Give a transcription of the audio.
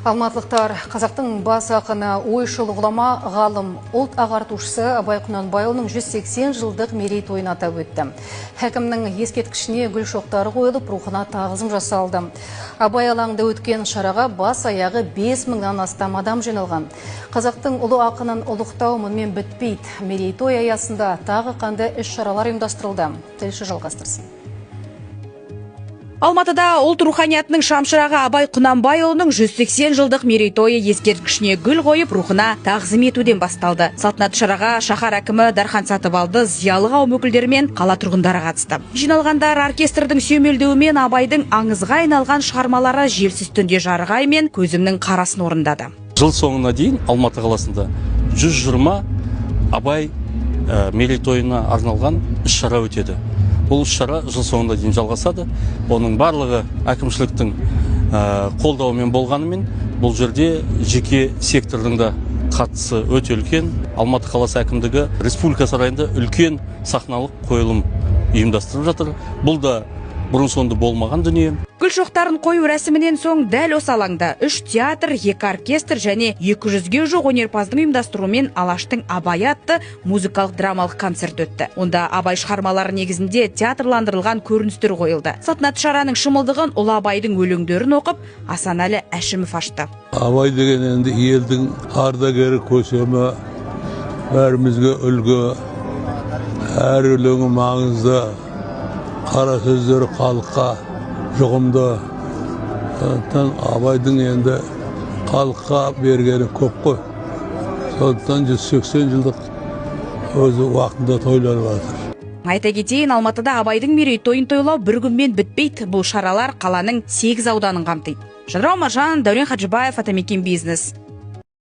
Алматылықтар қазақтың бас ақыны ойшыл ғұлама ғалым ұлт ағартушысы Абай Құнанбайұлының 180 жылдық мерейтойын атап өтті. Хәкімнің ескерткішіне гүл шоқтары қойылып, рухына тағзым жасалды. Абай алаңында өткен шараға бас аяғы 5000-нан астам адам жиналған. Қазақтың ұлы ақынын ұлықтау мұнымен бітпейді. Мерейтой аясында тағы қандай іс-шаралар ұйымдастырылды. Тілші жалғастырсын. Алматыда ұлт руханиятының шамшырағы Абай Құнанбайұлының 180 жылдық мерейтойы ескерткішіне гүл қойып, рухына тағзым етуден басталды. Салтанатты шараға шаһар әкімі Дархан Сатыбалды, зиялы қауым өкілдері мен қала тұрғындары қатысты. Жиналғандар оркестрдің сүйемелдеуімен Абайдың аңызға айналған шығармалары желсіз түнде жарық ай мен көзімнің қарасын орындады. Жыл соңына дейін Алматы қаласында 120 Абай мерейтойына арналған іс-шара өтеді. Бұл шара жыл соңында дейін жалғасады. Оның барлығы әкімшіліктің қолдауымен болғанымен, бұл жерде жеке сектордың да қатысы өте үлкен. Алматы қаласы әкімдігі республика сарайында үлкен сахналық қойылым ұйымдастырып жатыр. Бұл да бұрын соңды болмаған дүние. Гүл шоқтарын қою рәсімінен соң дәл осы алаңда 3 театр, 2 оркестр және 200-ге жуық өнерпаздың ұйымдастыруымен Алаштың Абайы атты музыкалық драмалық концерт өтті. Онда Абай шығармалары негізінде театрландырылған көріністер қойылды. Салтанатты шараның шымылдығын ұлы Абайдың өлеңдерін оқып, Асанәлі Әшімов ашты. Абай деген енді елдің ардагері көсемі, бәрімізге үлгі, әр өлеңі маңызды, қара сөздері халыққа жұғымды. Абайдың енді халыққа бергені көп қой. Сондықтан 180 жылдық өзі уақытында тойланып жатыр. Айта кетейін, Алматыда Абайдың мерейтойын тойлау бір күнмен бітпейді. Бұл шаралар қаланың 8 ауданын қамтиды. Жадырау Маржан, Дәурен Хаджибаев, Атамекен бизнес.